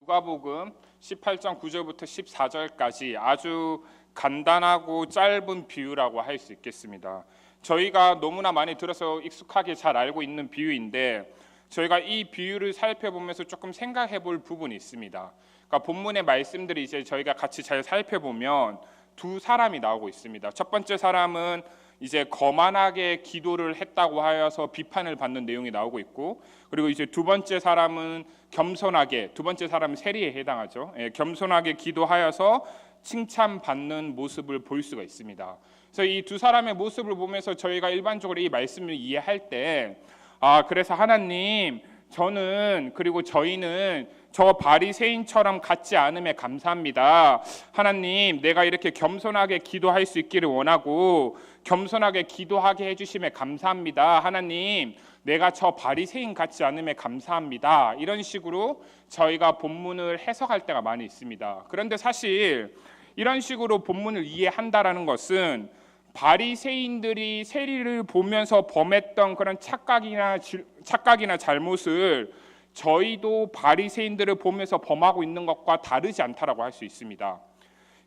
누가복음 18장 9절부터 14절까지 아주 간단하고 짧은 비유라고 할 수 있겠습니다. 저희가 너무나 많이 들어서 익숙하게 잘 알고 있는 비유인데 저희가 이 비유를 살펴보면서 조금 생각해 볼 부분이 있습니다. 그러니까 본문의 말씀들이 이제 저희가 같이 잘 살펴보면 두 사람이 나오고 있습니다. 첫 번째 사람은 이제 거만하게 기도를 했다고 하여서 비판을 받는 내용이 나오고 있고, 그리고 이제 두 번째 사람은 겸손하게, 두 번째 사람은 세리에 해당하죠. 겸손하게 기도하여서 칭찬받는 모습을 볼 수가 있습니다. 그래서 이 두 사람의 모습을 보면서 저희가 일반적으로 이 말씀을 이해할 때, 그래서 하나님, 저는 그리고 저희는 저 바리새인처럼 같지 않음에 감사합니다. 하나님, 내가 이렇게 겸손하게 기도할 수 있기를 원하고 겸손하게 기도하게 해주심에 감사합니다. 하나님, 내가 저 바리새인 같지 않음에 감사합니다. 이런 식으로 저희가 본문을 해석할 때가 많이 있습니다. 그런데 사실 이런 식으로 본문을 이해한다라는 것은 바리새인들이 세리를 보면서 범했던 그런 착각이나 잘못을 저희도 바리새인들을 보면서 범하고 있는 것과 다르지 않다라고 할 수 있습니다.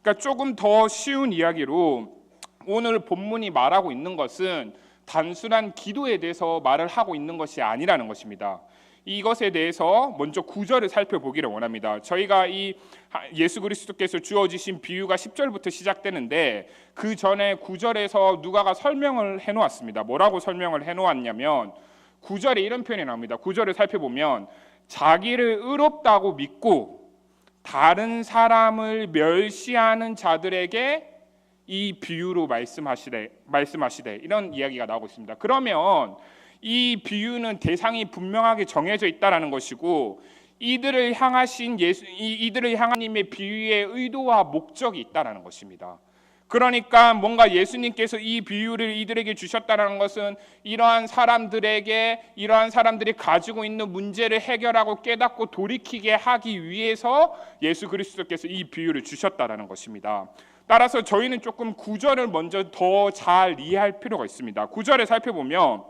그러니까 조금 더 쉬운 이야기로 오늘 본문이 말하고 있는 것은 단순한 기도에 대해서 말을 하고 있는 것이 아니라는 것입니다. 이것에 대해서 먼저 9절을 살펴보기를 원합니다. 저희가 이 예수 그리스도께서 주어지신 비유가 10절부터 시작되는데 그 전에 9절에서 누가가 설명을 해놓았습니다. 뭐라고 설명을 해놓았냐면 9절에 이런 표현이 나옵니다. 9절을 살펴보면 자기를 의롭다고 믿고 다른 사람을 멸시하는 자들에게 이 비유로 말씀하시되 이런 이야기가 나오고 있습니다. 그러면 이 비유는 대상이 분명하게 정해져 있다라는 것이고 이들을 향하신 이들을 향하님의 비유의 의도와 목적이 있다라는 것입니다. 그러니까 뭔가 예수님께서 이 비유를 이들에게 주셨다는 것은 이러한 사람들이 가지고 있는 문제를 해결하고 깨닫고 돌이키게 하기 위해서 예수 그리스도께서 이 비유를 주셨다는 것입니다. 따라서 저희는 조금 9절을 먼저 더 잘 이해할 필요가 있습니다. 9절에 살펴보면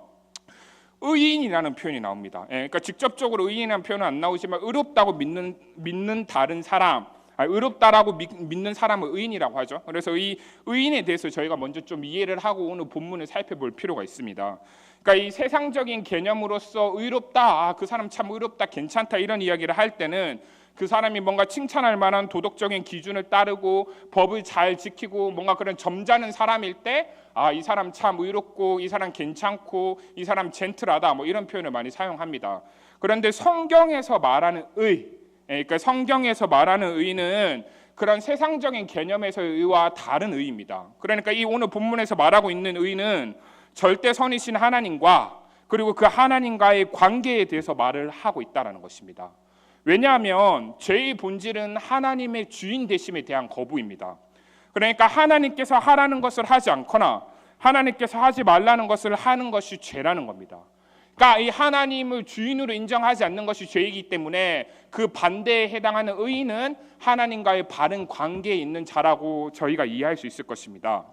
의인이라는 표현이 나옵니다. 그러니까 직접적으로 의인이라는 표현은 안 나오지만 의롭다고 믿는 다른 사람, 의롭다라고 믿는 사람을 의인이라고 하죠. 그래서 이 의인에 대해서 저희가 먼저 좀 이해를 하고 오늘 본문을 살펴볼 필요가 있습니다. 그러니까 이 세상적인 개념으로서 의롭다, 그 사람 참 의롭다, 괜찮다 이런 이야기를 할 때는 그 사람이 뭔가 칭찬할 만한 도덕적인 기준을 따르고 법을 잘 지키고 뭔가 그런 점잖은 사람일 때 이 사람 참 의롭고 이 사람 괜찮고 이 사람 젠틀하다 뭐 이런 표현을 많이 사용합니다. 그런데 성경에서 말하는 그러니까 성경에서 말하는 의는 그런 세상적인 개념에서의 의와 다른 의입니다. 그러니까 이 오늘 본문에서 말하고 있는 의는 절대 선이신 하나님과 그리고 그 하나님과의 관계에 대해서 말을 하고 있다는 것입니다. 왜냐하면 죄의 본질은 하나님의 주인 되심에 대한 거부입니다. 그러니까 하나님께서 하라는 것을 하지 않거나 하나님께서 하지 말라는 것을 하는 것이 죄라는 겁니다. 그러니까 이 하나님을 주인으로 인정하지 않는 것이 죄이기 때문에 그 반대에 해당하는 의인은 하나님과의 바른 관계에 있는 자라고 저희가 이해할 수 있을 것입니다.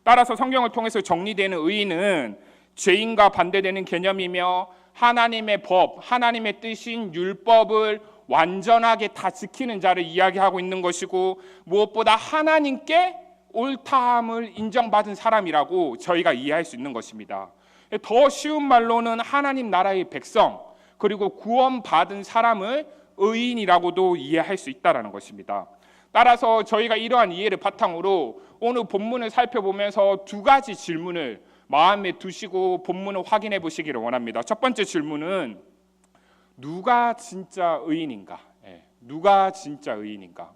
따라서 성경을 통해서 정리되는 의인은 죄인과 반대되는 개념이며 하나님의 법, 하나님의 뜻인 율법을 완전하게 다 지키는 자를 이야기하고 있는 것이고 무엇보다 하나님께 옳다함을 인정받은 사람이라고 저희가 이해할 수 있는 것입니다. 더 쉬운 말로는 하나님 나라의 백성 그리고 구원받은 사람을 의인이라고도 이해할 수 있다는 것입니다. 따라서 저희가 이러한 이해를 바탕으로 오늘 본문을 살펴보면서 두 가지 질문을 마음에 두시고 본문을 확인해 보시기를 원합니다. 첫 번째 질문은 누가 진짜 의인인가? 누가 진짜 의인인가?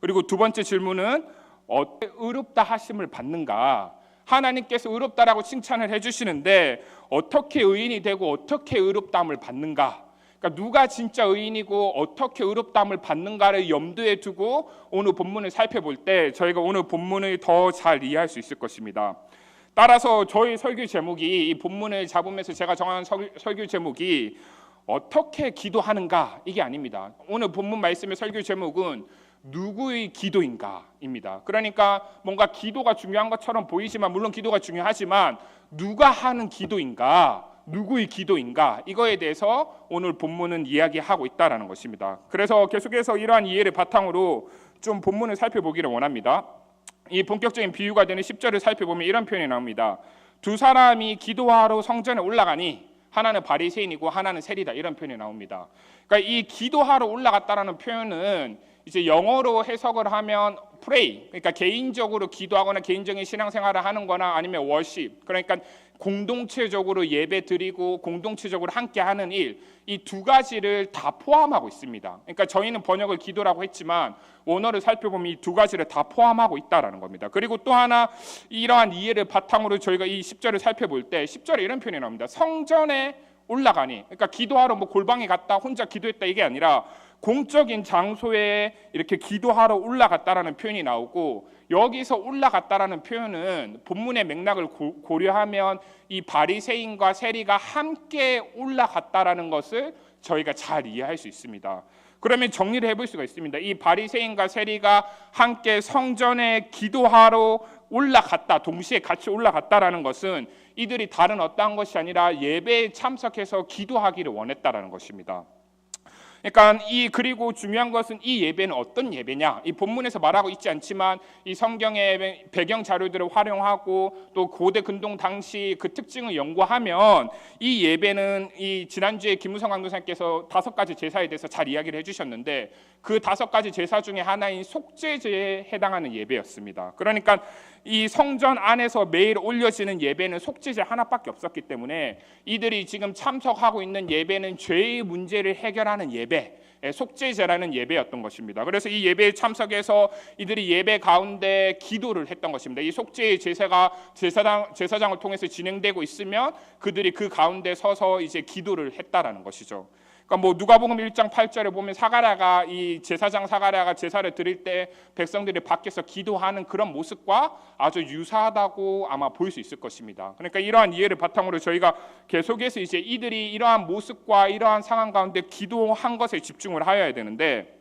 그리고 두 번째 질문은 어떻게 의롭다 하심을 받는가? 하나님께서 의롭다라고 칭찬을 해주시는데 어떻게 의인이 되고 어떻게 의롭다함을 받는가? 그러니까 누가 진짜 의인이고 어떻게 의롭다함을 받는가를 염두에 두고 오늘 본문을 살펴볼 때 저희가 오늘 본문을 더 잘 이해할 수 있을 것입니다. 따라서 저희 설교 제목이 이 본문을 잡으면서 제가 정한 설교 제목이 어떻게 기도하는가 이게 아닙니다. 오늘 본문 말씀의 설교 제목은 누구의 기도인가입니다. 그러니까 뭔가 기도가 중요한 것처럼 보이지만 물론 기도가 중요하지만 누가 하는 기도인가, 누구의 기도인가? 이거에 대해서 오늘 본문은 이야기하고 있다라는 것입니다. 그래서 계속해서 이러한 이해를 바탕으로 좀 본문을 살펴보기를 원합니다. 이 본격적인 비유가 되는 10절을 살펴보면 이런 표현이 나옵니다. 두 사람이 기도하러 성전에 올라가니 하나는 바리새인이고 하나는 세리다, 이런 표현이 나옵니다. 그러니까 이 기도하러 올라갔다라는 표현은 이제 영어로 해석을 하면 pray, 그러니까 개인적으로 기도하거나 개인적인 신앙생활을 하는 거나 아니면 worship, 그러니까 공동체적으로 예배 드리고 공동체적으로 함께 하는 일, 이 두 가지를 다 포함하고 있습니다. 그러니까 저희는 번역을 기도라고 했지만 원어를 살펴보면 이 두 가지를 다 포함하고 있다라는 겁니다. 그리고 또 하나 이러한 이해를 바탕으로 저희가 이 10절을 살펴볼 때 10절에 이런 표현이 나옵니다. 성전에 올라가니, 그러니까 기도하러 뭐 골방에 갔다 혼자 기도했다 이게 아니라 공적인 장소에 이렇게 기도하러 올라갔다라는 표현이 나오고, 여기서 올라갔다라는 표현은 본문의 맥락을 고려하면 이 바리새인과 세리가 함께 올라갔다라는 것을 저희가 잘 이해할 수 있습니다. 그러면 정리를 해볼 수가 있습니다. 이 바리새인과 세리가 함께 성전에 기도하러 올라갔다, 동시에 같이 올라갔다라는 것은 이들이 다른 어떠한 것이 아니라 예배에 참석해서 기도하기를 원했다라는 것입니다. 그러니까 그리고 중요한 것은 이 예배는 어떤 예배냐? 이 본문에서 말하고 있지 않지만 이 성경의 배경 자료들을 활용하고 또 고대 근동 당시 그 특징을 연구하면 이 예배는 이 지난주에 김우성 강도사님께서 5가지 제사에 대해서 잘 이야기를 해주셨는데 그 5가지 제사 중에 하나인 속죄제에 해당하는 예배였습니다. 그러니까 이 성전 안에서 매일 올려지는 예배는 속죄제 하나밖에 없었기 때문에 이들이 지금 참석하고 있는 예배는 죄의 문제를 해결하는 예배, 속죄제라는 예배였던 것입니다. 그래서 이 예배에 참석해서 이들이 예배 가운데 기도를 했던 것입니다. 이 속죄의 제사가 제사장을 통해서 진행되고 있으면 그들이 그 가운데 서서 이제 기도를 했다라는 것이죠. 그러니까 뭐 누가복음 1장 8절에 보면 사가랴가 이 제사장 사가랴가 제사를 드릴 때 백성들이 밖에서 기도하는 그런 모습과 아주 유사하다고 아마 볼 수 있을 것입니다. 그러니까 이러한 이해를 바탕으로 저희가 계속해서 이제 이들이 이러한 모습과 이러한 상황 가운데 기도한 것에 집중을 하여야 되는데,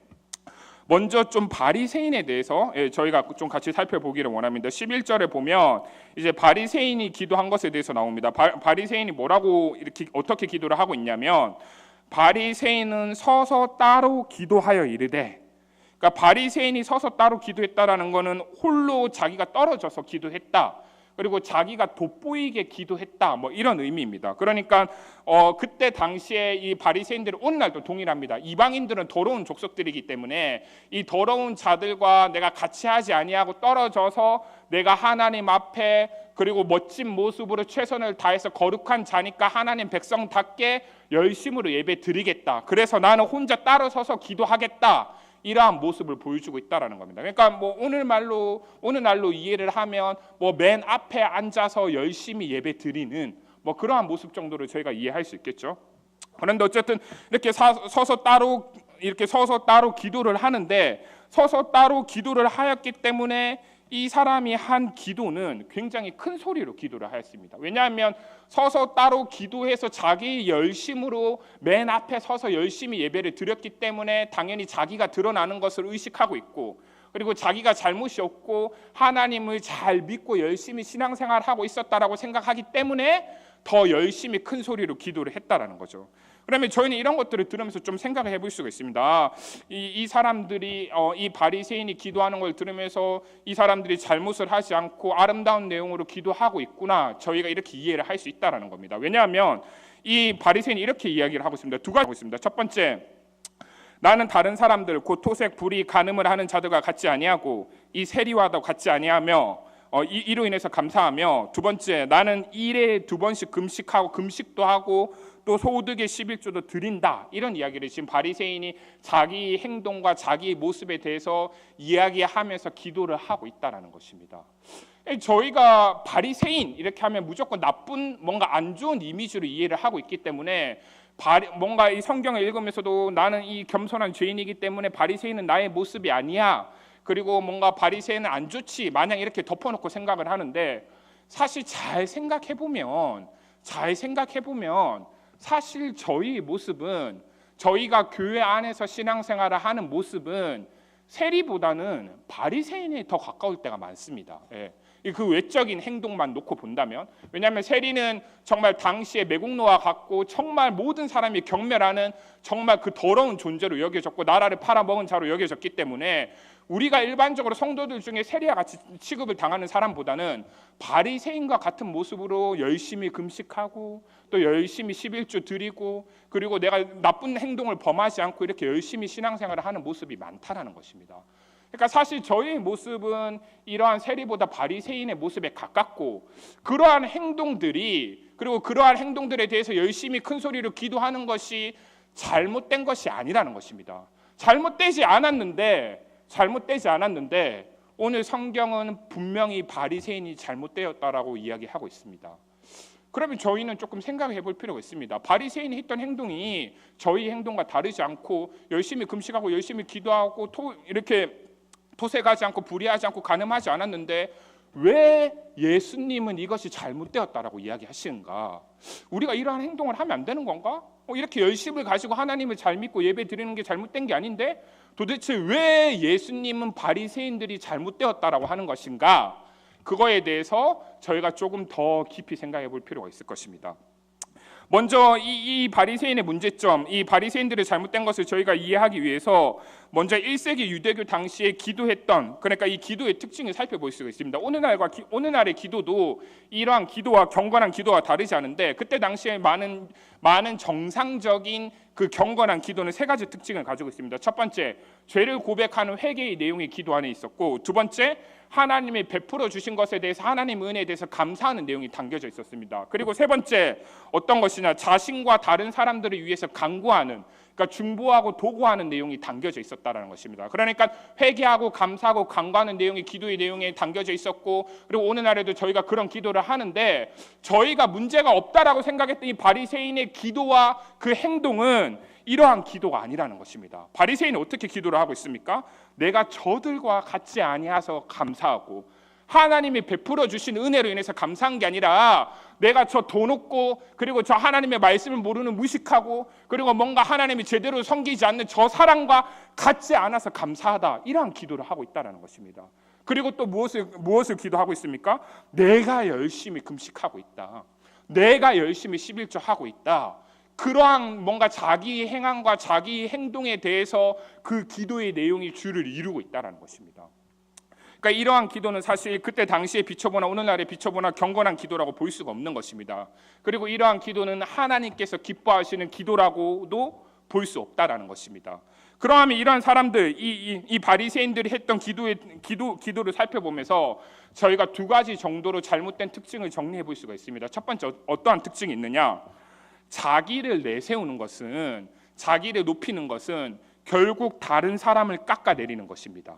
먼저 좀 바리새인에 대해서 저희가 좀 같이 살펴보기를 원합니다. 11절에 보면 이제 바리새인이 기도한 것에 대해서 나옵니다. 바리새인이 뭐라고 이렇게 어떻게 기도를 하고 있냐면, 바리새인은 서서 따로 기도하여 이르되, 그러니까 바리새인이 서서 따로 기도했다라는 것은 홀로 자기가 떨어져서 기도했다, 그리고 자기가 돋보이게 기도했다, 뭐 이런 의미입니다. 그러니까 그때 당시에 이 바리새인들은 오늘날도 동일합니다. 이방인들은 더러운 족속들이기 때문에 이 더러운 자들과 내가 같이 하지 아니하고 떨어져서 내가 하나님 앞에 그리고 멋진 모습으로 최선을 다해서 거룩한 자니까 하나님 백성답게 열심으로 예배 드리겠다, 그래서 나는 혼자 따로 서서 기도하겠다, 이러한 모습을 보여주고 있다라는 겁니다. 그러니까 뭐 오늘날로 이해를 하면 뭐 맨 앞에 앉아서 열심히 예배 드리는 뭐 그러한 모습 정도로 저희가 이해할 수 있겠죠. 그런데 어쨌든 이렇게 서서 따로 기도를 하는데, 서서 따로 기도를 하였기 때문에 이 사람이 한 기도는 굉장히 큰 소리로 기도를 하였습니다. 왜냐하면 서서 따로 기도해서 자기 열심으로 맨 앞에 서서 열심히 예배를 드렸기 때문에 당연히 자기가 드러나는 것을 의식하고 있고, 그리고 자기가 잘못이 없고 하나님을 잘 믿고 열심히 신앙생활하고 있었다라고 생각하기 때문에 더 열심히 큰 소리로 기도를 했다라는 거죠. 그러면 저희는 이런 것들을 들으면서 좀 생각을 해볼 수가 있습니다. 이 사람들이 이 바리새인이 기도하는 걸 들으면서 이 사람들이 잘못을 하지 않고 아름다운 내용으로 기도하고 있구나, 저희가 이렇게 이해를 할 수 있다라는 겁니다. 왜냐하면 이 바리새인이 이렇게 이야기를 하고 있습니다. 두 가지 하고 있습니다. 첫 번째, 나는 다른 사람들 곧 토색, 불의, 간음을 하는 자들과 같지 아니하고 이 세리와도 같지 아니하며 이로 인해서 감사하며, 두 번째, 나는 일에 2번씩 금식도 하고 또 소득의 11조도 드린다, 이런 이야기를 지금 바리새인이 자기 행동과 자기 모습에 대해서 이야기하면서 기도를 하고 있다라는 것입니다. 저희가 바리새인 이렇게 하면 무조건 나쁜, 뭔가 안 좋은 이미지로 이해를 하고 있기 때문에 뭔가 이 성경을 읽으면서도 나는 이 겸손한 죄인이기 때문에 바리새인은 나의 모습이 아니야, 그리고 뭔가 바리새인은 안 좋지, 마냥 이렇게 덮어놓고 생각을 하는데, 사실 잘 생각해 보면 사실 저희 모습은, 저희가 교회 안에서 신앙생활을 하는 모습은 세리보다는 바리새인에 더 가까울 때가 많습니다. 그 외적인 행동만 놓고 본다면. 왜냐하면 세리는 정말 당시에 매국노와 같고 정말 모든 사람이 경멸하는 정말 그 더러운 존재로 여겨졌고 나라를 팔아먹은 자로 여겨졌기 때문에 우리가 일반적으로 성도들 중에 세리와 같이 취급을 당하는 사람보다는 바리새인과 같은 모습으로 열심히 금식하고 또 열심히 11조 드리고 그리고 내가 나쁜 행동을 범하지 않고 이렇게 열심히 신앙생활을 하는 모습이 많다라는 것입니다. 그러니까 사실 저희의 모습은 이러한 세리보다 바리새인의 모습에 가깝고 그러한 행동들이 그리고 그러한 행동들에 대해서 열심히 큰 소리로 기도하는 것이 잘못된 것이 아니라는 것입니다. 잘못되지 않았는데 오늘 성경은 분명히 바리새인이 잘못되었다라고 이야기하고 있습니다. 그러면 저희는 조금 생각해 볼 필요가 있습니다. 바리새인이 했던 행동이 저희 행동과 다르지 않고 열심히 금식하고 열심히 기도하고 이렇게 토색하지 않고 불의하지 않고 간음하지 않았는데 왜 예수님은 이것이 잘못되었다라고 이야기하시는가? 우리가 이러한 행동을 하면 안 되는 건가? 이렇게 열심을 가지고 하나님을 잘 믿고 예배 드리는 게 잘못된 게 아닌데 도대체 왜 예수님은 바리새인들이 잘못되었다라고 하는 것인가? 그거에 대해서 저희가 조금 더 깊이 생각해 볼 필요가 있을 것입니다. 먼저 이 바리새인의 문제점, 이 바리새인들의 잘못된 것을 저희가 이해하기 위해서 먼저 1세기 유대교 당시에 기도했던 그러니까 이 기도의 특징을 살펴볼 수가 있습니다. 오늘날의 기도도 이러한 기도와 경건한 기도와 다르지 않은데 그때 당시에 많은 정상적인 그 경건한 기도는 세 가지 특징을 가지고 있습니다. 첫 번째, 죄를 고백하는 회개의 내용이 기도 안에 있었고 두 번째, 하나님이 베풀어 주신 것에 대해서 하나님의 은혜에 대해서 감사하는 내용이 담겨져 있었습니다. 그리고 세 번째 어떤 것이냐 자신과 다른 사람들을 위해서 간구하는 그러니까 중보하고 도구하는 내용이 담겨져 있었다라는 것입니다. 그러니까 회개하고 감사하고 간구하는 내용이 기도의 내용에 담겨져 있었고 그리고 오늘날에도 저희가 그런 기도를 하는데 저희가 문제가 없다라고 생각했던 이 바리새인의 기도와 그 행동은 이러한 기도가 아니라는 것입니다. 바리새인은 어떻게 기도를 하고 있습니까? 내가 저들과 같지 아니하서 감사하고 하나님이 베풀어 주신 은혜로 인해서 감사한 게 아니라 내가 저 돈 없고 그리고 저 하나님의 말씀을 모르는 무식하고 그리고 뭔가 하나님이 제대로 섬기지 않는 저 사람과 같지 않아서 감사하다 이러한 기도를 하고 있다는 것입니다. 그리고 또 무엇을 기도하고 있습니까? 내가 열심히 금식하고 있다. 내가 열심히 11조 하고 있다. 그러한 뭔가 자기 행함과 자기 행동에 대해서 그 기도의 내용이 주를 이루고 있다는 것입니다. 그러니까 이러한 기도는 사실 그때 당시에 비춰보나 오늘날에 비춰보나 경건한 기도라고 볼 수가 없는 것입니다. 그리고 이러한 기도는 하나님께서 기뻐하시는 기도라고도 볼 수 없다라는 것입니다. 그러면 이러한 사람들, 이 바리새인들이 했던 기도를 살펴보면서 저희가 두 가지 정도로 잘못된 특징을 정리해 볼 수가 있습니다. 첫 번째 어떠한 특징이 있느냐? 자기를 내세우는 것은 자기를 높이는 것은 결국 다른 사람을 깎아내리는 것입니다.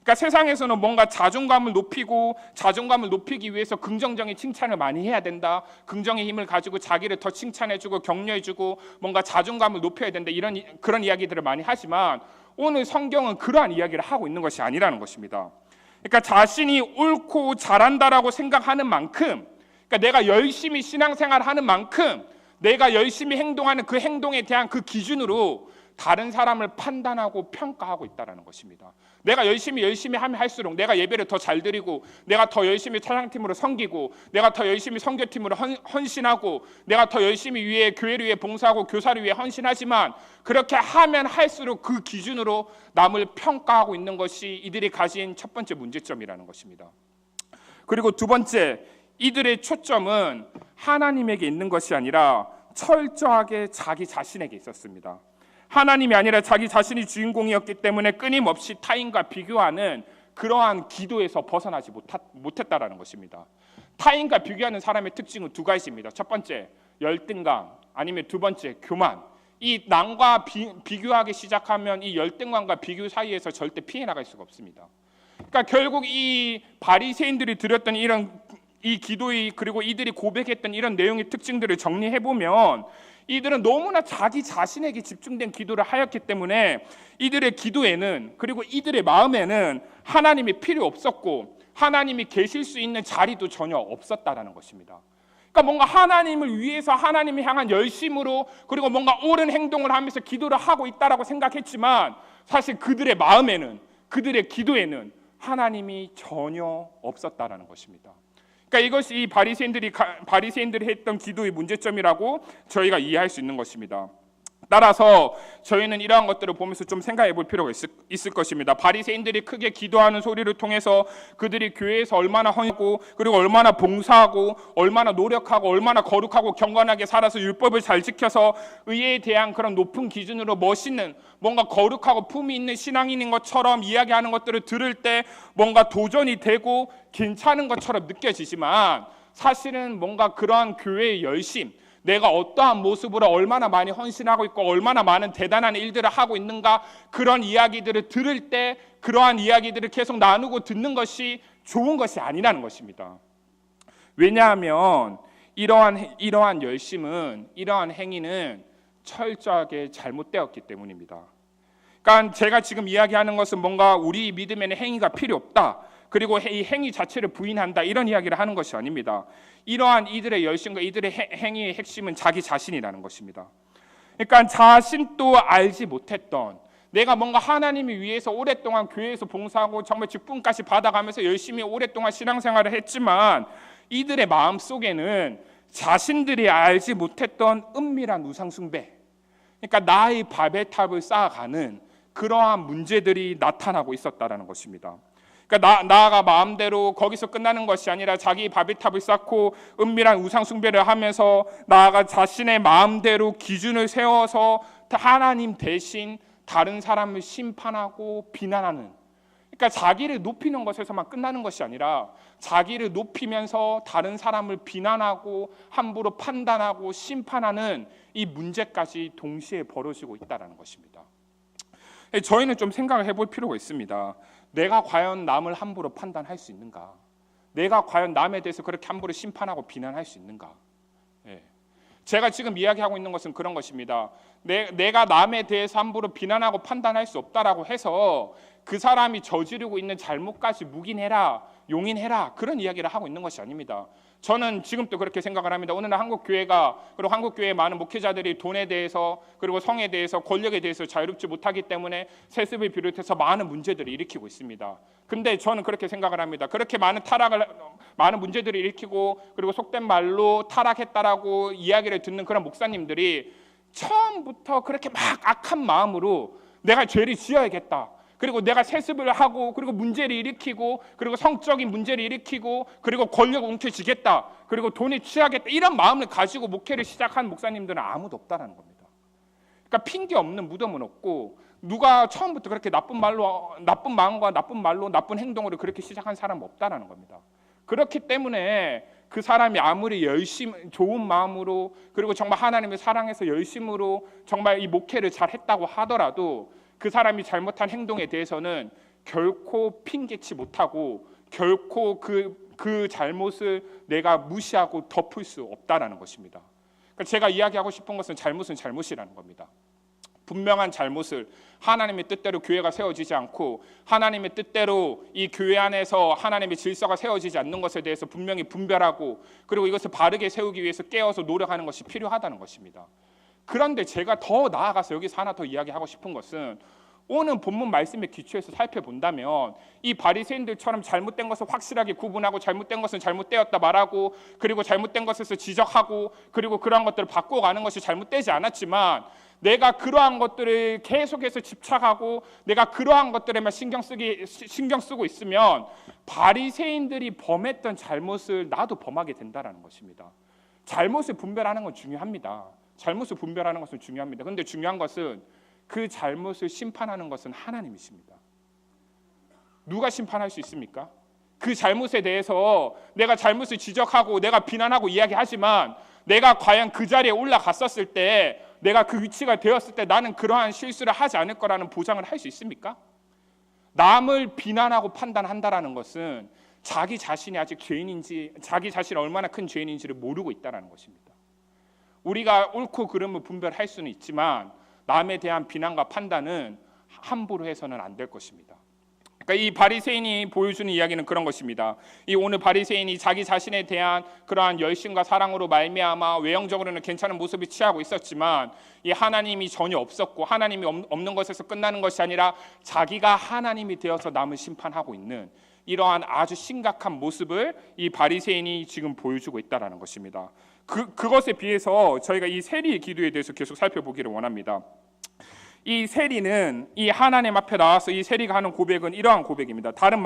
그러니까 세상에서는 뭔가 자존감을 높이기 위해서 긍정적인 칭찬을 많이 해야 된다. 긍정의 힘을 가지고 자기를 더 칭찬해주고 격려해주고 뭔가 자존감을 높여야 된다. 그런 이야기들을 많이 하지만 오늘 성경은 그러한 이야기를 하고 있는 것이 아니라는 것입니다. 그러니까 자신이 옳고 잘한다라고 생각하는 만큼 그러니까 내가 열심히 신앙생활하는 만큼 내가 열심히 행동하는 그 행동에 대한 그 기준으로 다른 사람을 판단하고 평가하고 있다는 것입니다. 내가 열심히 하면 할수록 내가 예배를 더 잘 드리고 내가 더 열심히 찬양팀으로 섬기고 내가 더 열심히 선교팀으로 헌신하고 내가 더 열심히 교회를 위해 봉사하고 교사를 위해 헌신하지만 그렇게 하면 할수록 그 기준으로 남을 평가하고 있는 것이 이들이 가진 첫 번째 문제점이라는 것입니다. 그리고 두 번째, 이들의 초점은 하나님에게 있는 것이 아니라 철저하게 자기 자신에게 있었습니다. 하나님이 아니라 자기 자신이 주인공이었기 때문에 끊임없이 타인과 비교하는 그러한 기도에서 벗어나지 못했다라는 것입니다. 타인과 비교하는 사람의 특징은 두 가지입니다. 첫 번째, 열등감 아니면 두 번째, 교만. 이 남과 비교하기 시작하면 이 열등감과 비교 사이에서 절대 피해 나갈 수가 없습니다. 그러니까 결국 이 바리새인들이 드렸던 이 기도의 그리고 이들이 고백했던 이런 내용의 특징들을 정리해 보면 이들은 너무나 자기 자신에게 집중된 기도를 하였기 때문에 이들의 기도에는 그리고 이들의 마음에는 하나님이 필요 없었고 하나님이 계실 수 있는 자리도 전혀 없었다라는 것입니다. 그러니까 뭔가 하나님을 위해서 하나님을 향한 열심으로 그리고 뭔가 옳은 행동을 하면서 기도를 하고 있다라고 생각했지만 사실 그들의 마음에는 그들의 기도에는 하나님이 전혀 없었다라는 것입니다. 그러니까 이것이 이 바리새인들이 했던 기도의 문제점이라고 저희가 이해할 수 있는 것입니다. 따라서 저희는 이러한 것들을 보면서 좀 생각해 볼 필요가 있을 것입니다. 바리새인들이 크게 기도하는 소리를 통해서 그들이 교회에서 얼마나 헌하고 그리고 얼마나 봉사하고 얼마나 노력하고 얼마나 거룩하고 경건하게 살아서 율법을 잘 지켜서 의에 대한 그런 높은 기준으로 멋있는 뭔가 거룩하고 품위 있는 신앙인인 것처럼 이야기하는 것들을 들을 때 뭔가 도전이 되고 괜찮은 것처럼 느껴지지만 사실은 뭔가 그러한 교회의 열심, 내가 어떠한 모습으로 얼마나 많이 헌신하고 있고 얼마나 많은 대단한 일들을 하고 있는가, 그런 이야기들을 들을 때 그러한 이야기들을 계속 나누고 듣는 것이 좋은 것이 아니라는 것입니다. 왜냐하면 이러한 열심은, 이러한 행위는 철저하게 잘못되었기 때문입니다. 그러니까 제가 지금 이야기하는 것은 뭔가 우리 믿음에는 행위가 필요 없다, 그리고 이 행위 자체를 부인한다, 이런 이야기를 하는 것이 아닙니다. 이러한 이들의 열심과 이들의 행위의 핵심은 자기 자신이라는 것입니다. 그러니까 자신도 알지 못했던, 내가 뭔가 하나님을 위해서 오랫동안 교회에서 봉사하고 정말 직분까지 받아가면서 열심히 오랫동안 신앙생활을 했지만 이들의 마음속에는 자신들이 알지 못했던 은밀한 우상숭배, 그러니까 나의 바벨탑을 쌓아가는 그러한 문제들이 나타나고 있었다라는 것입니다. 그러니까 나아가 마음대로 거기서 끝나는 것이 아니라 자기 바벨탑을 쌓고 은밀한 우상 숭배를 하면서 나아가 자신의 마음대로 기준을 세워서 하나님 대신 다른 사람을 심판하고 비난하는, 그러니까 자기를 높이는 것에서만 끝나는 것이 아니라 자기를 높이면서 다른 사람을 비난하고 함부로 판단하고 심판하는 이 문제까지 동시에 벌어지고 있다는 것입니다. 저희는 좀 생각을 해볼 필요가 있습니다. 내가 과연 남을 함부로 판단할 수 있는가? 내가 과연 남에 대해서 그렇게 함부로 심판하고 비난할 수 있는가? 제가 지금 이야기하고 있는 것은 그런 것입니다. 내가 남에 대해서 함부로 비난하고 판단할 수 없다라고 해서 그 사람이 저지르고 있는 잘못까지 묵인해라, 용인해라, 그런 이야기를 하고 있는 것이 아닙니다. 저는 지금도 그렇게 생각을 합니다. 오늘날 한국 교회가, 그리고 한국 교회의 많은 목회자들이 돈에 대해서 그리고 성에 대해서 권력에 대해서 자유롭지 못하기 때문에 세습을 비롯해서 많은 문제들을 일으키고 있습니다. 근데 저는 그렇게 생각을 합니다. 그렇게 많은 문제들을 일으키고 그리고 속된 말로 타락했다라고 이야기를 듣는 그런 목사님들이 처음부터 그렇게 막 악한 마음으로 내가 죄를 지어야겠다, 그리고 내가 세습을 하고 그리고 문제를 일으키고 그리고 성적인 문제를 일으키고 그리고 권력을 움켜쥐겠다, 그리고 돈을 취하겠다, 이런 마음을 가지고 목회를 시작한 목사님들은 아무도 없다는 겁니다. 그러니까 핑계 없는 무덤은 없고, 누가 처음부터 그렇게 나쁜 마음과 나쁜 말로 나쁜 행동으로 그렇게 시작한 사람은 없다는 겁니다. 그렇기 때문에 그 사람이 아무리 좋은 마음으로 그리고 정말 하나님을 사랑해서 열심으로 정말 이 목회를 잘 했다고 하더라도 그 사람이 잘못한 행동에 대해서는 결코 핑계치 못하고 결코 그 잘못을 내가 무시하고 덮을 수 없다라는 것입니다. 그러니까 제가 이야기하고 싶은 것은 잘못은 잘못이라는 겁니다. 분명한 잘못을 하나님의 뜻대로 교회가 세워지지 않고 하나님의 뜻대로 이 교회 안에서 하나님의 질서가 세워지지 않는 것에 대해서 분명히 분별하고 그리고 이것을 바르게 세우기 위해서 깨어서 노력하는 것이 필요하다는 것입니다. 그런데 제가 더 나아가서 여기서 하나 더 이야기하고 싶은 것은, 오늘 본문 말씀에 기초해서 살펴본다면 이 바리새인들처럼 잘못된 것을 확실하게 구분하고 잘못된 것은 잘못되었다 말하고 그리고 잘못된 것에서 지적하고 그리고 그러한 것들을 바꿔가는 것이 잘못되지 않았지만, 내가 그러한 것들을 계속해서 집착하고 내가 그러한 것들에만 신경 쓰고 있으면 바리새인들이 범했던 잘못을 나도 범하게 된다는 것입니다. 잘못을 분별하는 건 중요합니다. 잘못을 분별하는 것은 중요합니다. 그런데 중요한 것은 그 잘못을 심판하는 것은 하나님이십니다. 누가 심판할 수 있습니까? 그 잘못에 대해서 내가 잘못을 지적하고 내가 비난하고 이야기하지만 내가 과연 그 자리에 올라갔었을 때, 내가 그 위치가 되었을 때 나는 그러한 실수를 하지 않을 거라는 보장을 할 수 있습니까? 남을 비난하고 판단한다라는 것은 자기 자신이 아직 죄인인지, 자기 자신이 얼마나 큰 죄인인지를 모르고 있다는 것입니다. 우리가 옳고 그름을 분별할 수는 있지만 남에 대한 비난과 판단은 함부로 해서는 안 될 것입니다. 그러니까 이 바리새인이 보여주는 이야기는 그런 것입니다. 이 오늘 바리새인이 자기 자신에 대한 그러한 열심과 사랑으로 말미암아 외형적으로는 괜찮은 모습을 취하고 있었지만 이 하나님이 전혀 없었고 하나님이 없는 것에서 끝나는 것이 아니라 자기가 하나님이 되어서 남을 심판하고 있는 이러한 아주 심각한 모습을 이 바리새인이 지금 보여주고 있다라는 것입니다. 그것에 비해서 저희가 이 세리의 기도에 대해서 계속 살펴보기를 원합니다. 이 세리는 이 하나님 앞에 나와서 이 세리가 하는 고백은 이러한 고백입니다. 다른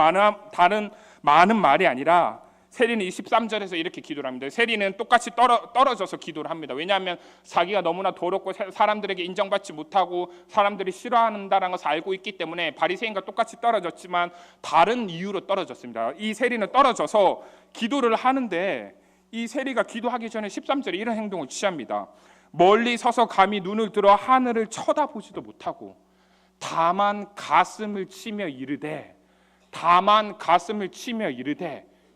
많은 말이 아니라 세리는 23절에서 이렇게 기도를 합니다. 세리는 똑같이 떨어져서 기도를 합니다. 왜냐하면 자기가 너무나 더럽고 사람들에게 인정받지 못하고 사람들이 싫어한다는 것을 알고 있기 때문에 바리새인과 똑같이 떨어졌지만 다른 이유로 떨어졌습니다. 이 세리는 떨어져서 기도를 하는데 이 세리가 기도하기 전에 13절에 이런 행동을 취합니다. 멀리 서서 감히 눈을 들어 하늘을 쳐다보지도 못하고 다만 가슴을 치며 이르되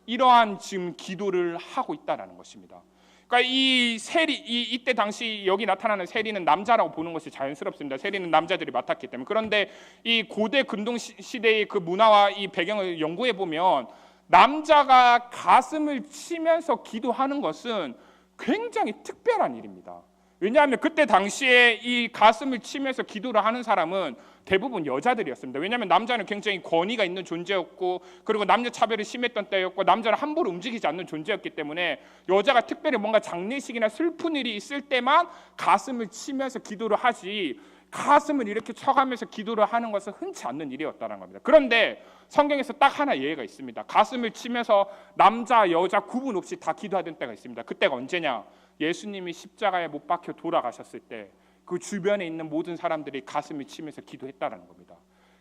이러한 지금 기도를 하고 있다라는 것입니다. 그러니까 이 세리 이때 당시 여기 나타나는 세리는 남자라고 보는 것이 자연스럽습니다. 세리는 남자들이 맡았기 때문에. 그런데 이 고대 근동 시대의 그 문화와 이 배경을 연구해 보면 남자가 가슴을 치면서 기도하는 것은 굉장히 특별한 일입니다. 왜냐하면 그때 당시에 이 가슴을 치면서 기도를 하는 사람은 대부분 여자들이었습니다. 왜냐하면 남자는 굉장히 권위가 있는 존재였고 그리고 남녀 차별이 심했던 때였고 남자는 함부로 움직이지 않는 존재였기 때문에 여자가 특별히 뭔가 장례식이나 슬픈 일이 있을 때만 가슴을 치면서 기도를 하지 가슴을 이렇게 쳐가면서 기도를 하는 것은 흔치 않는 일이었다는 겁니다. 그런데 성경에서 딱 하나 예외가 있습니다. 가슴을 치면서 남자 여자 구분 없이 다 기도하던 때가 있습니다. 그때가 언제냐? 예수님이 십자가에 못 박혀 돌아가셨을 때 그 주변에 있는 모든 사람들이 가슴을 치면서 기도했다는 겁니다.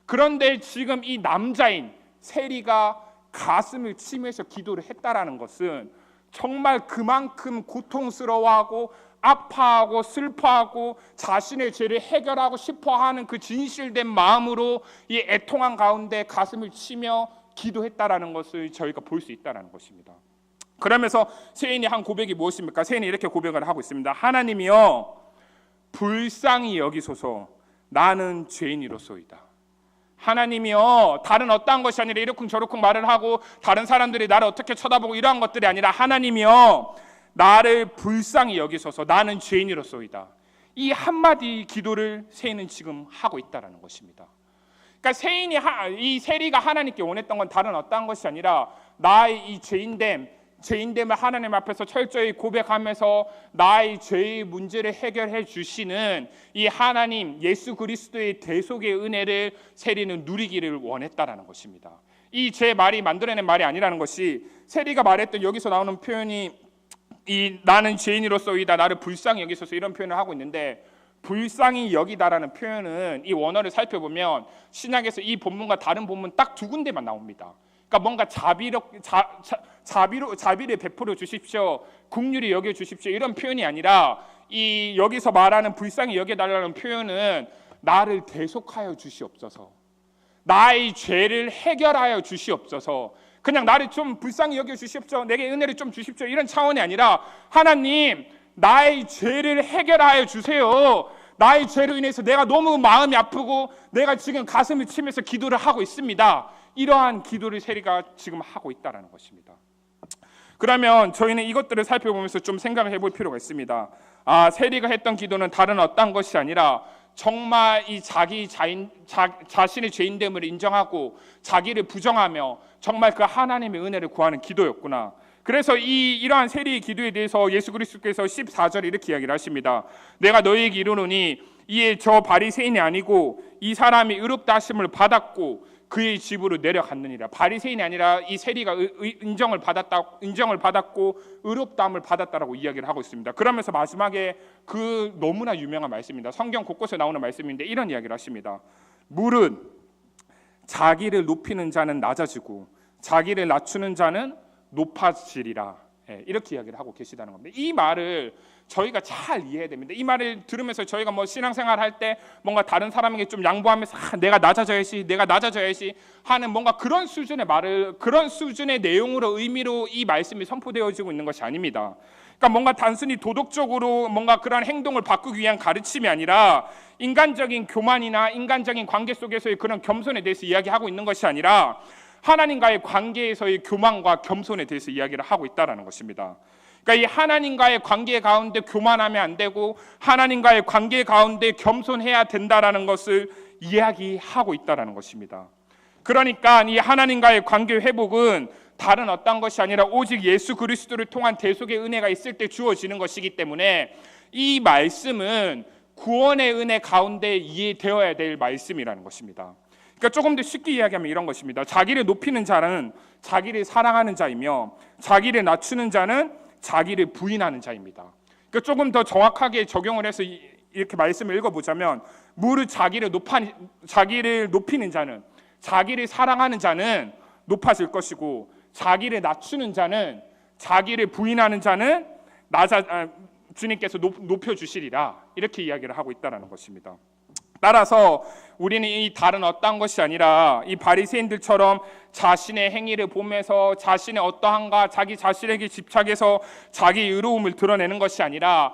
그런데 지금 이 남자인 세리가 가슴을 치면서 기도를 했다라는 것은 정말 그만큼 고통스러워하고 아파하고 슬퍼하고 자신의 죄를 해결하고 싶어하는 그 진실된 마음으로 이 애통한 가운데 가슴을 치며 기도했다라는 것을 저희가 볼 수 있다는 것입니다. 그러면서 세인이 한 고백이 무엇입니까? 세인이 이렇게 고백을 하고 있습니다. 하나님이여 불쌍히 여기소서 나는 죄인이로소이다. 하나님이여 다른 어떠한 것이 아니라 이러쿵저러쿵 말을 하고 다른 사람들이 나를 어떻게 쳐다보고 이러한 것들이 아니라 하나님이여 나를 불쌍히 여기소서 나는 죄인이로소이다. 이 한마디 기도를 세인은 지금 하고 있다는 것입니다. 그러니까 이 세리가 하나님께 원했던 건 다른 어떠한 것이 아니라 나의 이 죄인됨을 하나님 앞에서 철저히 고백하면서 나의 죄의 문제를 해결해 주시는 이 하나님 예수 그리스도의 대속의 은혜를 세리는 누리기를 원했다라는 것입니다. 이 제 말이 만들어낸 말이 아니라는 것이 세리가 말했던 여기서 나오는 표현이 이 나는 죄인으로서이다 나를 불쌍히 여기소서 이런 표현을 하고 있는데 불쌍히 여기다라는 표현은 이 원어를 살펴보면 신약에서 이 본문과 다른 본문 딱 두 군데만 나옵니다. 그러니까 뭔가 자비를 베풀어 주십시오, 긍휼히 여겨 주십시오 이런 표현이 아니라 이 여기서 말하는 불쌍히 여겨달라는 표현은 나를 대속하여 주시옵소서, 나의 죄를 해결하여 주시옵소서, 그냥 나를 좀 불쌍히 여겨 주십시오, 내게 은혜를 좀 주십시오 이런 차원이 아니라 하나님 나의 죄를 해결하여 주세요. 나의 죄로 인해서 내가 너무 마음이 아프고 내가 지금 가슴을 치면서 기도를 하고 있습니다. 이러한 기도를 세리가 지금 하고 있다는 것입니다. 그러면 저희는 이것들을 살펴보면서 좀 생각을 해볼 필요가 있습니다. 세리가 했던 기도는 다른 어떤 것이 아니라 정말 이 자신의 죄인됨을 인정하고 자기를 부정하며 정말 그 하나님의 은혜를 구하는 기도였구나. 그래서 이러한 세리의 기도에 대해서 예수 그리스도께서 14절에 이렇게 이야기를 하십니다. 내가 너희에게 이르노니 이에 저 바리새인이 아니고 이 사람이 의롭다 하심을 받았고 그의 집으로 내려갔느니라. 바리새인이 아니라 이 세리가 인정을 받았고 의롭다함을 받았다라고 이야기를 하고 있습니다. 그러면서 마지막에 그 너무나 유명한 말씀입니다. 성경 곳곳에 나오는 말씀인데 이런 이야기를 하십니다. 물은 자기를 높이는 자는 낮아지고 자기를 낮추는 자는 높아지리라. 이렇게 이야기를 하고 계시다는 겁니다. 이 말을 저희가 잘 이해해야 됩니다. 이 말을 들으면서 저희가 뭐 신앙생활 할 때 뭔가 다른 사람에게 좀 양보하면서 내가 낮아져야지 하는 뭔가 그런 수준의 말을 그런 수준의 내용으로 의미로 이 말씀이 선포되어지고 있는 것이 아닙니다. 그러니까 뭔가 단순히 도덕적으로 뭔가 그런 행동을 바꾸기 위한 가르침이 아니라 인간적인 교만이나 인간적인 관계 속에서의 그런 겸손에 대해서 이야기하고 있는 것이 아니라 하나님과의 관계에서의 교만과 겸손에 대해서 이야기를 하고 있다는 것입니다. 그러니까 이 하나님과의 관계 가운데 교만하면 안 되고 하나님과의 관계 가운데 겸손해야 된다라는 것을 이야기하고 있다는 것입니다. 그러니까 이 하나님과의 관계 회복은 다른 어떤 것이 아니라 오직 예수 그리스도를 통한 대속의 은혜가 있을 때 주어지는 것이기 때문에 이 말씀은 구원의 은혜 가운데 이해되어야 될 말씀이라는 것입니다. 그러니까 조금 더 쉽게 이야기하면 이런 것입니다. 자기를 높이는 자는 자기를 사랑하는 자이며 자기를 낮추는 자는 자기를 부인하는 자입니다. 그러니까 조금 더 정확하게 적용을 해서 이렇게 말씀을 읽어보자면 무릇 자기를 높이는 자는 자기를 사랑하는 자는 높아질 것이고 자기를 낮추는 자는 자기를 부인하는 자는 주님께서 높여주시리라 이렇게 이야기를 하고 있다는 것입니다. 따라서 우리는 이 다른 어떠한 것이 아니라 이 바리새인들처럼 자신의 행위를 보면서 자신의 어떠한가 자기 자신에게 집착해서 자기 의로움을 드러내는 것이 아니라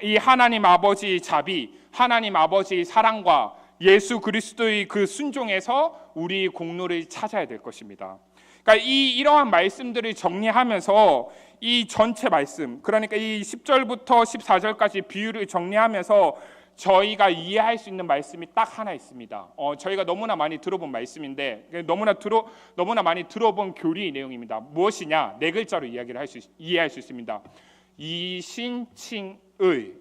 이 하나님 아버지의 자비, 하나님 아버지의 사랑과 예수 그리스도의 그 순종에서 우리 공로를 찾아야 될 것입니다. 그러니까 이러한 말씀들을 정리하면서 이 전체 말씀, 그러니까 이 10절부터 14절까지 비유를 정리하면서 저희가 이해할 수 있는 말씀이 딱 하나 있습니다. 저희가 너무나 많이 들어본 말씀인데 너무나 많이 들어본 교리의 내용입니다. 무엇이냐? 네 글자로 이해할 수 있습니다. 이신칭의.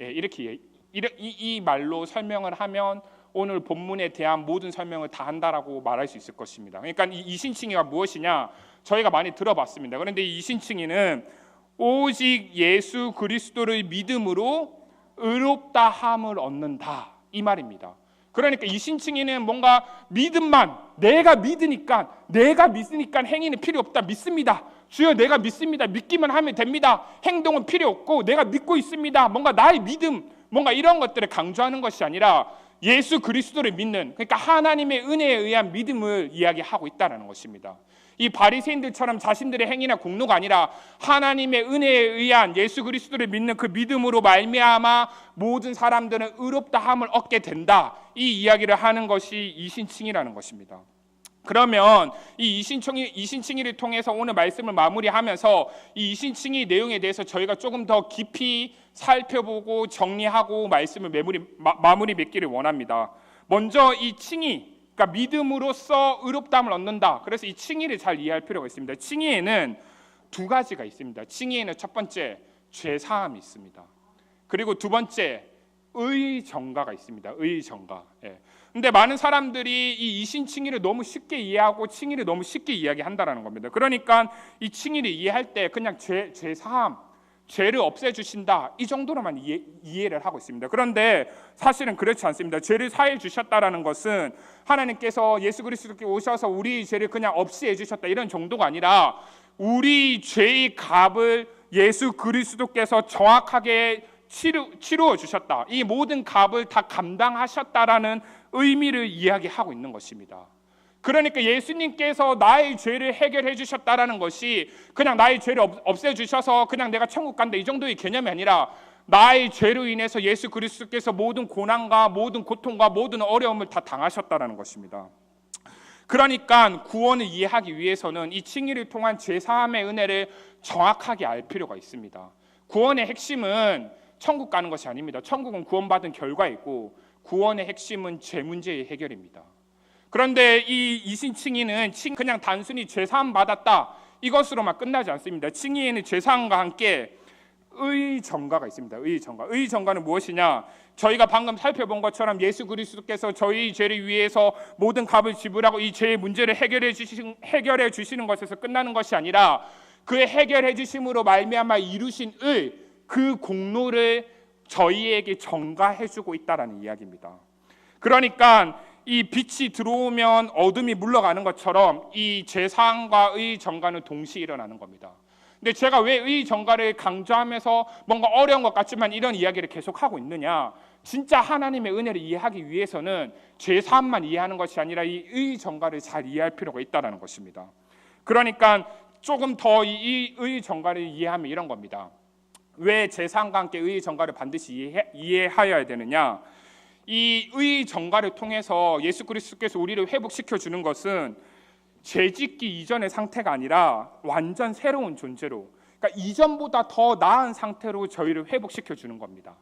이렇게 이 말로 설명을 하면 오늘 본문에 대한 모든 설명을 다 한다라고 말할 수 있을 것입니다. 그러니까 이 이신칭의가 무엇이냐? 저희가 많이 들어봤습니다. 그런데 이 이신칭의는 오직 예수 그리스도를 믿음으로 의롭다 함을 얻는다 이 말입니다. 그러니까 이신칭의는 뭔가 믿음만 내가 믿으니까 행위는 필요 없다. 믿습니다. 주여 내가 믿습니다. 믿기만 하면 됩니다. 행동은 필요 없고 내가 믿고 있습니다. 뭔가 나의 믿음 뭔가 이런 것들을 강조하는 것이 아니라 예수 그리스도를 믿는 그러니까 하나님의 은혜에 의한 믿음을 이야기하고 있다는 것입니다. 이 바리새인들처럼 자신들의 행위나 공로가 아니라 하나님의 은혜에 의한 예수 그리스도를 믿는 그 믿음으로 말미암아 모든 사람들은 의롭다함을 얻게 된다. 이 이야기를 하는 것이 이신칭이라는 것입니다. 그러면 이 이신칭의를 통해서 오늘 말씀을 마무리하면서 이 이신칭의 내용에 대해서 저희가 조금 더 깊이 살펴보고 정리하고 말씀을 마무리 맺기를 원합니다. 먼저 이 칭의, 그러니까 믿음으로써 의롭다함을 얻는다. 그래서 이 칭의를 잘 이해할 필요가 있습니다. 칭의에는 두 가지가 있습니다. 칭의에는 첫 번째 죄사함이 있습니다. 그리고 두 번째 의정가가 있습니다. 의정가. 근데 많은 사람들이 이 이신칭의를 너무 쉽게 이해하고 칭의를 너무 쉽게 이야기한다라는 겁니다. 그러니까 이 칭의를 이해할 때 그냥 죄사함, 죄를 없애주신다 이 정도로만 이해를 하고 있습니다. 그런데 사실은 그렇지 않습니다. 죄를 사해 주셨다라는 것은 하나님께서 예수 그리스도께 오셔서 우리 죄를 그냥 없이 해주셨다 이런 정도가 아니라 우리 죄의 값을 예수 그리스도께서 정확하게 치루어 주셨다. 이 모든 값을 다 감당하셨다라는 의미를 이야기하고 있는 것입니다. 그러니까 예수님께서 나의 죄를 해결해 주셨다라는 것이 그냥 나의 죄를 없애 주셔서 그냥 내가 천국 간다 이 정도의 개념이 아니라 나의 죄로 인해서 예수 그리스도께서 모든 고난과 모든 고통과 모든 어려움을 다 당하셨다라는 것입니다. 그러니까 구원을 이해하기 위해서는 이 칭의를 통한 죄사함의 은혜를 정확하게 알 필요가 있습니다. 구원의 핵심은 천국 가는 것이 아닙니다. 천국은 구원받은 결과이고 구원의 핵심은 죄 문제의 해결입니다. 그런데 이 이신칭의는 그냥 단순히 죄사함 받았다 이것으로만 끝나지 않습니다. 칭의에는 죄사함과 함께 의정가가 있습니다. 의정가는 무엇이냐? 저희가 방금 살펴본 것처럼 예수 그리스도께서 저희 죄를 위해서 모든 값을 지불하고 이 죄의 문제를 해결해 주시는 것에서 끝나는 것이 아니라 그의 해결해 주심으로 말미암아 이루신 그 공로를 저희에게 전가해 주고 있다라는 이야기입니다. 그러니까 이 빛이 들어오면 어둠이 물러가는 것처럼 이 죄사함과 의정가는 동시에 일어나는 겁니다. 근데 제가 왜 의정가를 강조하면서 뭔가 어려운 것 같지만 이런 이야기를 계속하고 있느냐? 진짜 하나님의 은혜를 이해하기 위해서는 죄사함만 이해하는 것이 아니라 이 의정가를 잘 이해할 필요가 있다는 것입니다. 그러니까 조금 더 이 의정가를 이해하면 이런 겁니다. 왜 제사함과 함께 의의 전가를 반드시 이해하여야 되느냐? 이 의의 전가를 통해서 예수 그리스도께서 우리를 회복시켜 주는 것은 죄짓기 이전의 상태가 아니라 완전 새로운 존재로, 그러니까 이전보다 더 나은 상태로 저희를 회복시켜 주는 겁니다.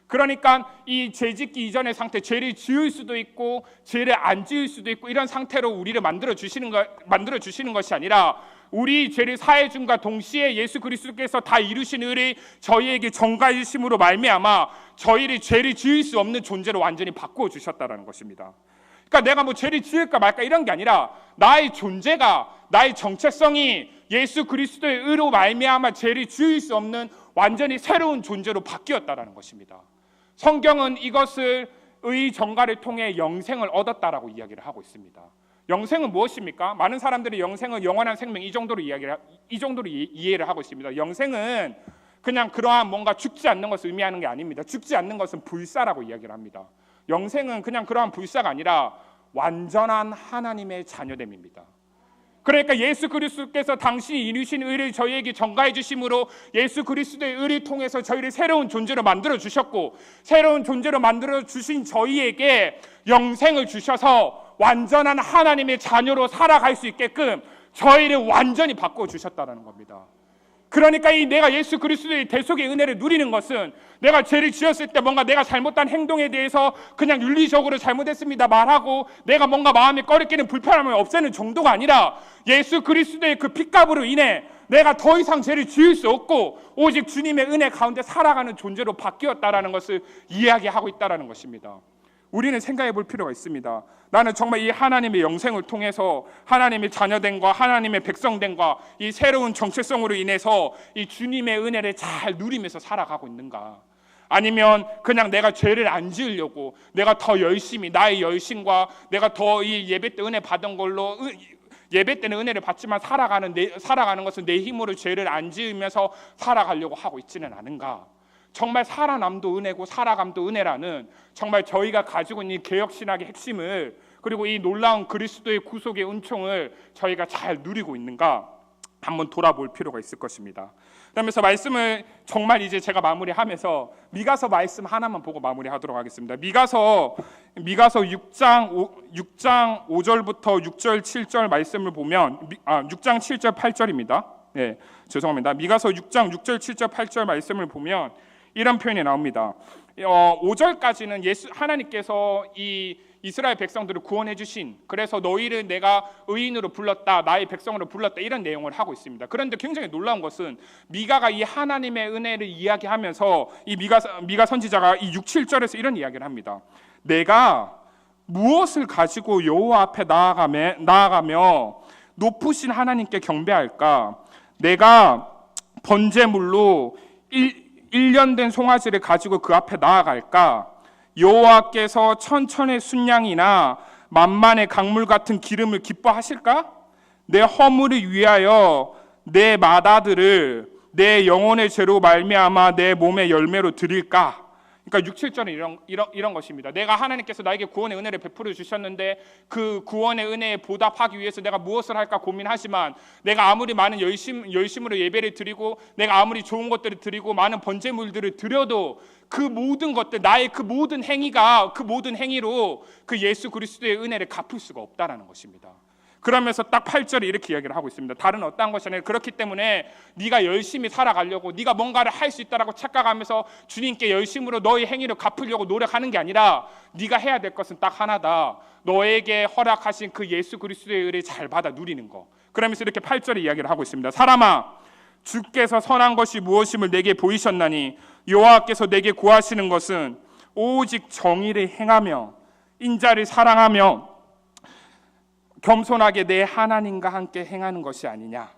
그러니까 이 죄짓기 이전의 상태, 죄를 지을 수도 있고 죄를 안 지을 수도 있고 이런 상태로 우리를 만들어 주시는 것이 아니라, 우리 죄를 사해 줌과 동시에 예수 그리스도께서 다 이루신 의를 저희에게 전가해 주심으로 말미암아 저희를 죄를 지을 수 없는 존재로 완전히 바꾸어 주셨다는 것입니다. 그러니까 내가 뭐 죄를 지을까 말까 이런 게 아니라 나의 존재가, 나의 정체성이 예수 그리스도의 의로 말미암아 죄를 지을 수 없는 완전히 새로운 존재로 바뀌었다라는 것입니다. 성경은 이것을 의 전가를 통해 영생을 얻었다라고 이야기를 하고 있습니다. 영생은 무엇입니까? 많은 사람들이 영생은 영원한 생명 이 정도로 이해를 하고 있습니다. 영생은 그냥 그러한 뭔가 죽지 않는 것을 의미하는 게 아닙니다. 죽지 않는 것은 불사라고 이야기를 합니다. 영생은 그냥 그러한 불사가 아니라 완전한 하나님의 자녀됨입니다. 그러니까 예수 그리스도께서 당신이 이루신 의를 저희에게 전가해 주심으로 예수 그리스도의 의를 통해서 저희를 새로운 존재로 만들어 주셨고, 새로운 존재로 만들어 주신 저희에게 영생을 주셔서 완전한 하나님의 자녀로 살아갈 수 있게끔 저희를 완전히 바꿔 주셨다는 겁니다. 그러니까 이 내가 예수 그리스도의 대속의 은혜를 누리는 것은 내가 죄를 지었을 때 뭔가 내가 잘못한 행동에 대해서 그냥 윤리적으로 잘못했습니다 말하고 내가 뭔가 마음에 꺼리끼는 불편함을 없애는 정도가 아니라, 예수 그리스도의 그 핏값으로 인해 내가 더 이상 죄를 지을 수 없고 오직 주님의 은혜 가운데 살아가는 존재로 바뀌었다라는 것을 이야기하고 있다라는 것입니다. 우리는 생각해 볼 필요가 있습니다. 나는 정말 이 하나님의 영생을 통해서 하나님의 자녀됨과 하나님의 백성됨과 이 새로운 정체성으로 인해서 이 주님의 은혜를 잘 누리면서 살아가고 있는가? 아니면 그냥 내가 죄를 안 지으려고 내가 더 열심히 나의 열심과 내가 더 이 예배 때 은혜 받은 걸로, 예배 때는 은혜를 받지만 살아가는 것은 내 힘으로 죄를 안 지으면서 살아가려고 하고 있지는 않은가? 정말 살아남도 은혜고 살아감도 은혜라는 정말 저희가 가지고 있는 개혁신학의 핵심을, 그리고 이 놀라운 그리스도의 구속의 은총을 저희가 잘 누리고 있는가 한번 돌아볼 필요가 있을 것입니다. 그러면서 말씀을 정말 이제 제가 마무리하면서 미가서 말씀 하나만 보고 마무리하도록 하겠습니다. 미가서 6장 5절부터 6절 7절 말씀을 보면 6장 7절 8절입니다. 네, 죄송합니다. 미가서 6장 6절 7절 8절 말씀을 보면 이런 표현이 나옵니다. 5절까지는 하나님께서 이 이스라엘 백성들을 구원해 주신, 그래서 너희를 내가 의인으로 불렀다, 나의 백성으로 불렀다, 이런 내용을 하고 있습니다. 그런데 굉장히 놀라운 것은 미가가 이 하나님의 은혜를 이야기하면서 이 미가 선지자가 이 6, 7절에서 이런 이야기를 합니다. 내가 무엇을 가지고 여호와 앞에 나아가며 높으신 하나님께 경배할까? 내가 번제물로 1년 된 송아지를 가지고 그 앞에 나아갈까? 여호와께서 천천의 순양이나 만만의 강물 같은 기름을 기뻐하실까? 내 허물을 위하여 내 맏아들을 내 영혼의 죄로 말미암아 내 몸의 열매로 드릴까? 그러니까 6, 7절은 이런 것입니다. 내가 하나님께서 나에게 구원의 은혜를 베풀어 주셨는데 그 구원의 은혜에 보답하기 위해서 내가 무엇을 할까 고민하지만, 내가 아무리 많은 열심으로 예배를 드리고 내가 아무리 좋은 것들을 드리고 많은 번제물들을 드려도 그 모든 것들, 나의 그 모든 행위로 그 예수 그리스도의 은혜를 갚을 수가 없다라는 것입니다. 그러면서 딱 8절에 이렇게 이야기를 하고 있습니다. 다른 어떠한 것이 아니라, 그렇기 때문에 네가 열심히 살아가려고, 네가 뭔가를 할 수 있다라고 착각하면서 주님께 열심으로 너의 행위를 갚으려고 노력하는 게 아니라, 네가 해야 될 것은 딱 하나다. 너에게 허락하신 그 예수 그리스도의 의를 잘 받아 누리는 거. 그러면서 이렇게 8절에 이야기를 하고 있습니다. 사람아, 주께서 선한 것이 무엇임을 내게 보이셨나니 여호와께서 내게 구하시는 것은 오직 정의를 행하며 인자를 사랑하며 겸손하게 내 하나님과 함께 행하는 것이 아니냐,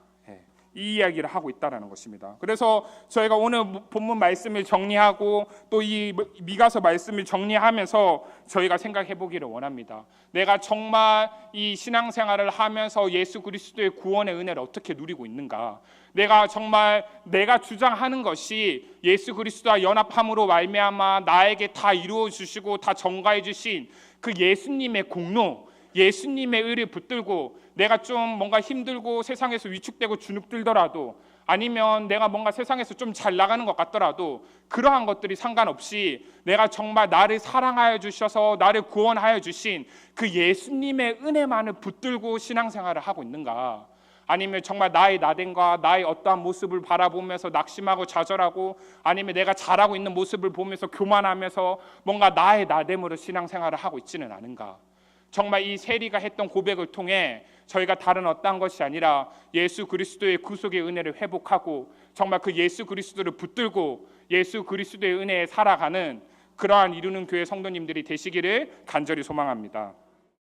이 이야기를 하고 있다는 것입니다. 그래서 저희가 오늘 본문 말씀을 정리하고 또 이 미가서 말씀을 정리하면서 저희가 생각해 보기를 원합니다. 내가 정말 이 신앙생활을 하면서 예수 그리스도의 구원의 은혜를 어떻게 누리고 있는가? 내가 정말 내가 주장하는 것이 예수 그리스도와 연합함으로 말미암아 나에게 다 이루어 주시고 다 전가해 주신 그 예수님의 공로, 예수님의 의를 붙들고 내가 좀 뭔가 힘들고 세상에서 위축되고 주눅들더라도 아니면 내가 뭔가 세상에서 좀 잘 나가는 것 같더라도 그러한 것들이 상관없이 내가 정말 나를 사랑하여 주셔서 나를 구원하여 주신 그 예수님의 은혜만을 붙들고 신앙생활을 하고 있는가? 아니면 정말 나의 나됨과 나의 어떠한 모습을 바라보면서 낙심하고 좌절하고, 아니면 내가 잘하고 있는 모습을 보면서 교만하면서 뭔가 나의 나됨으로 신앙생활을 하고 있지는 않은가? 정말 이 세리가 했던 고백을 통해 저희가 다른 어떠한 것이 아니라 예수 그리스도의 구속의 은혜를 회복하고 정말 그 예수 그리스도를 붙들고 예수 그리스도의 은혜에 살아가는 그러한 이루는 교회 성도님들이 되시기를 간절히 소망합니다.